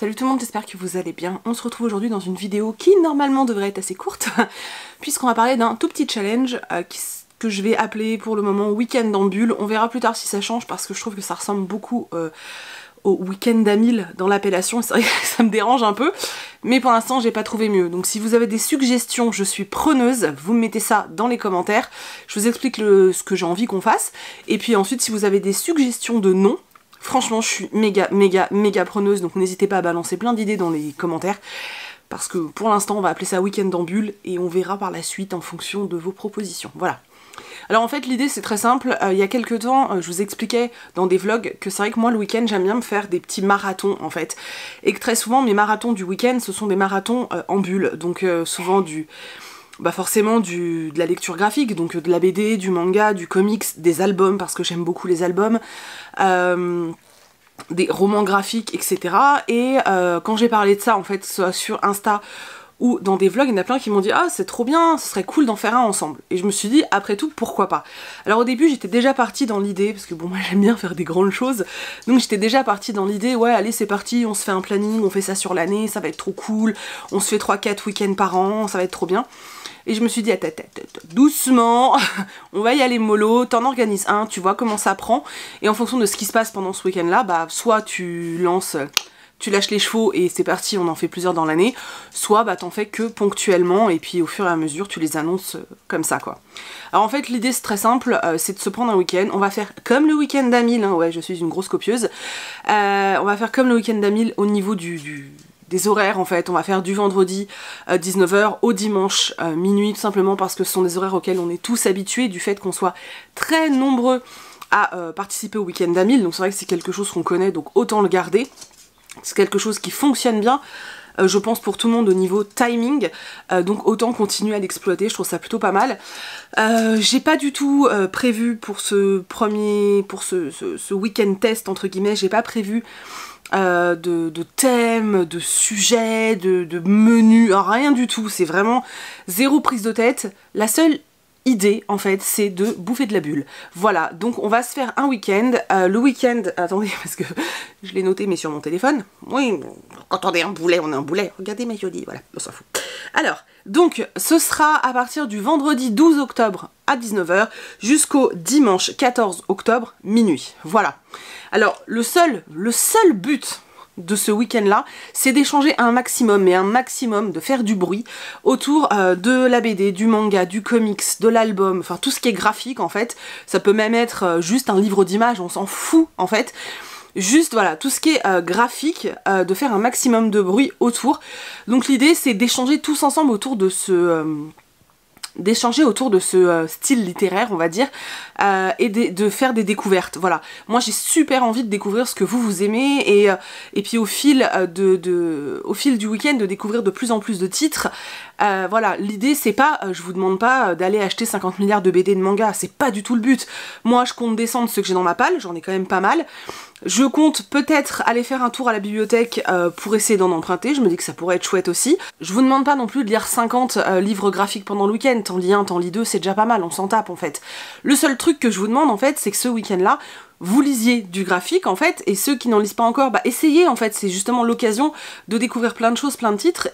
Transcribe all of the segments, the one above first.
Salut tout le monde, j'espère que vous allez bien. On se retrouve aujourd'hui dans une vidéo qui normalement devrait être assez courte puisqu'on va parler d'un tout petit challenge que je vais appeler pour le moment Week-end en bulle. On verra plus tard si ça change parce que je trouve que ça ressemble beaucoup au Week-end à 1000 dans l'appellation. C'est vrai que ça me dérange un peu, mais pour l'instant j'ai pas trouvé mieux. Donc si vous avez des suggestions, je suis preneuse, vous me mettez ça dans les commentaires. Je vous explique ce que j'ai envie qu'on fasse. Et puis ensuite si vous avez des suggestions de noms, franchement, je suis méga preneuse, donc n'hésitez pas à balancer plein d'idées dans les commentaires, parce que pour l'instant, on va appeler ça Week-end en bulle, et on verra par la suite en fonction de vos propositions. Voilà. Alors en fait, l'idée, c'est très simple. Il y a quelques temps, je vous expliquais dans des vlogs que c'est vrai que moi, le week-end, j'aime bien me faire des petits marathons, en fait. Et que très souvent, mes marathons du week-end, ce sont des marathons en bulle, donc souvent forcément de la lecture graphique, donc de la BD, du manga, du comics, des albums, parce que j'aime beaucoup les albums, des romans graphiques, etc. Et quand j'ai parlé de ça, en fait, soit sur Insta ou dans des vlogs, il y en a plein qui m'ont dit « Ah, c'est trop bien, ce serait cool d'en faire un ensemble ». Et je me suis dit, après tout, pourquoi pas. Alors au début, j'étais déjà partie dans l'idée, parce que bon, moi j'aime bien faire des grandes choses, donc j'étais déjà partie dans l'idée « Ouais, allez, c'est parti, on se fait un planning, on fait ça sur l'année, ça va être trop cool, on se fait 3-4 week-ends par an, ça va être trop bien ». Et je me suis dit, attends, doucement, on va y aller mollo, t'en organises un, tu vois comment ça prend. Et en fonction de ce qui se passe pendant ce week-end-là, bah soit tu lâches les chevaux et c'est parti, on en fait plusieurs dans l'année, soit bah t'en fais que ponctuellement et puis au fur et à mesure tu les annonces comme ça quoi. Alors en fait l'idée c'est très simple, c'est de se prendre un week-end, on va faire comme le week-end à 1000, hein, ouais je suis une grosse copieuse, on va faire comme le week-end à 1000 au niveau des horaires en fait, on va faire du vendredi 19h au dimanche minuit, tout simplement parce que ce sont des horaires auxquels on est tous habitués du fait qu'on soit très nombreux à participer au week-end à 1000, donc c'est vrai que c'est quelque chose qu'on connaît, donc autant le garder. C'est quelque chose qui fonctionne bien, je pense pour tout le monde au niveau timing, donc autant continuer à l'exploiter, je trouve ça plutôt pas mal. J'ai pas du tout prévu pour ce week-end test entre guillemets, j'ai pas prévu de thème, de sujet, de menu, rien du tout, c'est vraiment zéro prise de tête. La seule idée en fait c'est de bouffer de la bulle. Voilà, donc on va se faire un week-end. Le week-end, attendez parce que je l'ai noté mais sur mon téléphone. Oui, quand on est un boulet, on est un boulet. Regardez ma jolie, voilà, on s'en fout. Alors, donc ce sera à partir du vendredi 12 octobre à 19h jusqu'au dimanche 14 octobre minuit. Voilà. Alors le seul but de ce week-end-là, c'est d'échanger un maximum, mais un maximum, de faire du bruit autour de la BD, du manga, du comics, de l'album, enfin tout ce qui est graphique en fait. Ça peut même être juste un livre d'images, on s'en fout en fait. Juste voilà, tout ce qui est graphique, de faire un maximum de bruit autour. Donc l'idée c'est d'échanger tous ensemble autour de ce style littéraire on va dire, et de faire des découvertes. Voilà, moi j'ai super envie de découvrir ce que vous aimez et puis au fil du week-end de découvrir de plus en plus de titres. Voilà, l'idée c'est pas, je vous demande pas d'aller acheter 50 milliards de BD de manga, c'est pas du tout le but. Moi je compte descendre ceux que j'ai dans ma palle, j'en ai quand même pas mal. Je compte peut-être aller faire un tour à la bibliothèque pour essayer d'en emprunter, je me dis que ça pourrait être chouette aussi. Je vous demande pas non plus de lire 50 livres graphiques pendant le week-end, t'en lis un, t'en lis deux, c'est déjà pas mal, on s'en tape en fait. Le seul truc que je vous demande en fait, c'est que ce week-end-là, vous lisiez du graphique en fait, et ceux qui n'en lisent pas encore, bah essayez en fait, c'est justement l'occasion de découvrir plein de choses, plein de titres,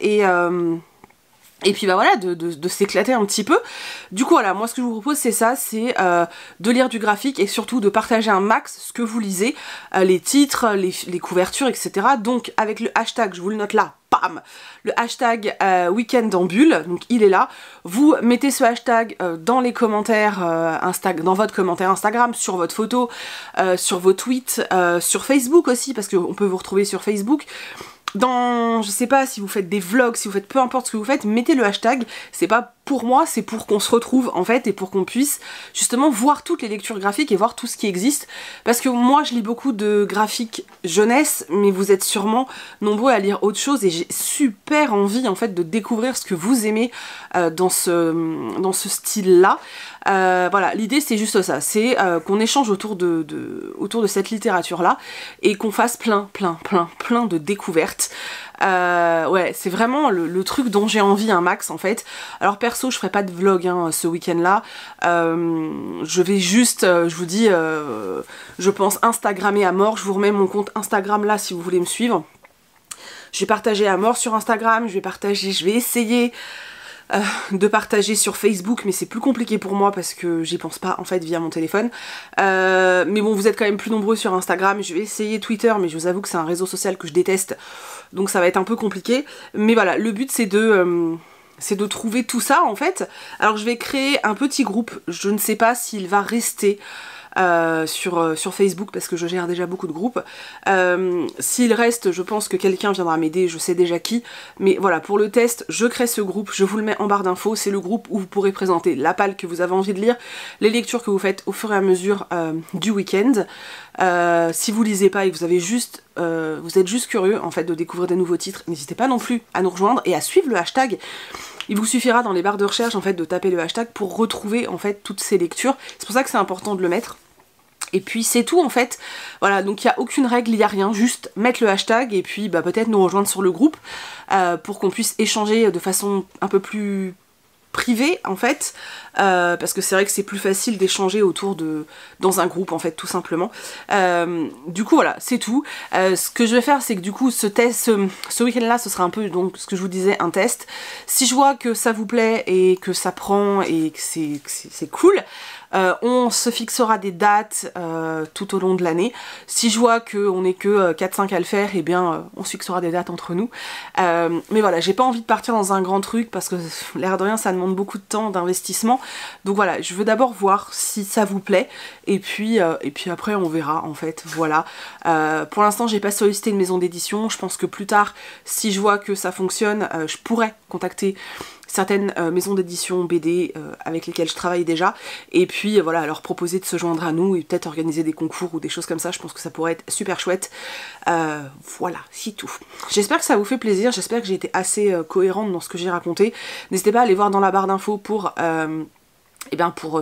et puis bah voilà, de s'éclater un petit peu. Du coup voilà, moi ce que je vous propose c'est ça, c'est de lire du graphique et surtout de partager un max ce que vous lisez, les titres, les couvertures, etc. Donc avec le hashtag, je vous le note là, bam, le hashtag week-end en bulle, donc il est là. Vous mettez ce hashtag dans les commentaires dans votre commentaire Instagram, sur votre photo, sur vos tweets, sur Facebook aussi, parce qu'on peut vous retrouver sur Facebook. Je sais pas, si vous faites des vlogs, si vous faites peu importe ce que vous faites, mettez le hashtag, c'est pas pour moi, c'est pour qu'on se retrouve en fait et pour qu'on puisse justement voir toutes les lectures graphiques et voir tout ce qui existe, parce que moi je lis beaucoup de graphiques jeunesse, mais vous êtes sûrement nombreux à lire autre chose et j'ai super envie en fait de découvrir ce que vous aimez dans ce style-là. Voilà, l'idée c'est juste ça, c'est qu'on échange autour de cette littérature-là et qu'on fasse plein de découvertes. Ouais, c'est vraiment le truc dont j'ai envie un max en fait. Alors perso, je ferai pas de vlog hein, ce week-end-là. Je vais juste, je vous dis, je pense Instagrammer à mort. Je vous remets mon compte Instagram là si vous voulez me suivre. Je vais partager à mort sur Instagram, je vais essayer de partager sur Facebook, mais c'est plus compliqué pour moi parce que j'y pense pas en fait via mon téléphone. Mais bon, vous êtes quand même plus nombreux sur Instagram, je vais essayer Twitter, mais je vous avoue que c'est un réseau social que je déteste, donc ça va être un peu compliqué. Mais voilà, le but c'est de trouver tout ça en fait. Alors je vais créer un petit groupe, je ne sais pas s'il va rester sur Facebook parce que je gère déjà beaucoup de groupes. S'il reste, je pense que quelqu'un viendra m'aider, je sais déjà qui, mais voilà, pour le test, je crée ce groupe, je vous le mets en barre d'infos, c'est le groupe où vous pourrez présenter la palle que vous avez envie de lire, les lectures que vous faites au fur et à mesure du week-end. Si vous lisez pas et que vous avez juste vous êtes juste curieux en fait de découvrir des nouveaux titres, n'hésitez pas non plus à nous rejoindre et à suivre le hashtag. Il vous suffira dans les barres de recherche en fait de taper le hashtag pour retrouver en fait toutes ces lectures. C'est pour ça que c'est important de le mettre. Et puis c'est tout en fait. Voilà, donc il n'y a aucune règle, il n'y a rien, juste mettre le hashtag et puis bah, peut-être nous rejoindre sur le groupe pour qu'on puisse échanger de façon un peu plus privée en fait, parce que c'est vrai que c'est plus facile d'échanger dans un groupe en fait, tout simplement. Du coup voilà, c'est tout. Ce que je vais faire, c'est que du coup ce week-end là, ce sera un peu donc ce que je vous disais, un test. Si je vois que ça vous plaît et que ça prend et que c'est cool, on se fixera des dates tout au long de l'année. Si je vois qu'on n'est que 4-5 à le faire, eh bien on se fixera des dates entre nous. Mais voilà, j'ai pas envie de partir dans un grand truc parce que l'air de rien ça demande beaucoup de temps, d'investissement. Donc voilà, je veux d'abord voir si ça vous plaît et puis après on verra en fait, voilà. Pour l'instant j'ai pas sollicité une maison d'édition, je pense que plus tard, si je vois que ça fonctionne, je pourrais contacter certaines maisons d'édition BD avec lesquelles je travaille déjà, et puis voilà, leur proposer de se joindre à nous et peut-être organiser des concours ou des choses comme ça. Je pense que ça pourrait être super chouette. Voilà, c'est tout. J'espère que ça vous fait plaisir, j'espère que j'ai été assez cohérente dans ce que j'ai raconté. N'hésitez pas à aller voir dans la barre d'infos pour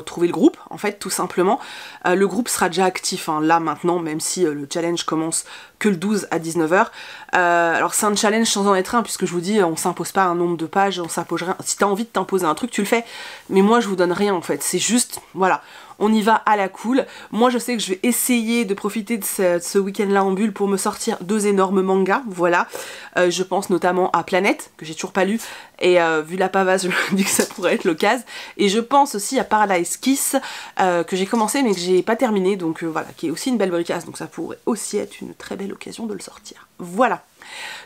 trouver le groupe, en fait, tout simplement. Le groupe sera déjà actif, hein, là, maintenant, même si le challenge commence que le 12 à 19h. Alors c'est un challenge sans en être un, puisque je vous dis, on s'impose pas un nombre de pages, on s'impose rien. Si t'as envie de t'imposer un truc, tu le fais. Mais moi, je vous donne rien, en fait. C'est juste, voilà, on y va à la cool. Moi, je sais que je vais essayer de profiter de ce week-end-là en bulle pour me sortir 2 énormes mangas, voilà. Je pense notamment à Planète, que j'ai toujours pas lu, et vu la pavasse, je me dis que ça pourrait être l'occasion. Et je pense aussi à Paradise Kiss, que j'ai commencé mais que j'ai pas terminé, donc voilà, qui est aussi une belle bricasse, donc ça pourrait aussi être une très belle occasion de le sortir. Voilà.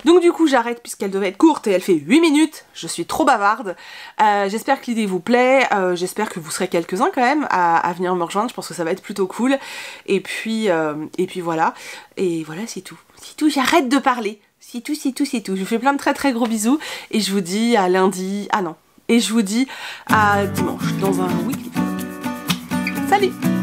Donc du coup j'arrête puisqu'elle devait être courte et elle fait 8 minutes, je suis trop bavarde. J'espère que l'idée vous plaît, j'espère que vous serez quelques-uns quand même à venir me rejoindre, je pense que ça va être plutôt cool. Et puis voilà, et voilà c'est tout. C'est tout, j'arrête de parler. C'est tout, c'est tout, c'est tout. Je vous fais plein de très très gros bisous et je vous dis à lundi, et je vous dis à dimanche dans un weekly vlog. Salut!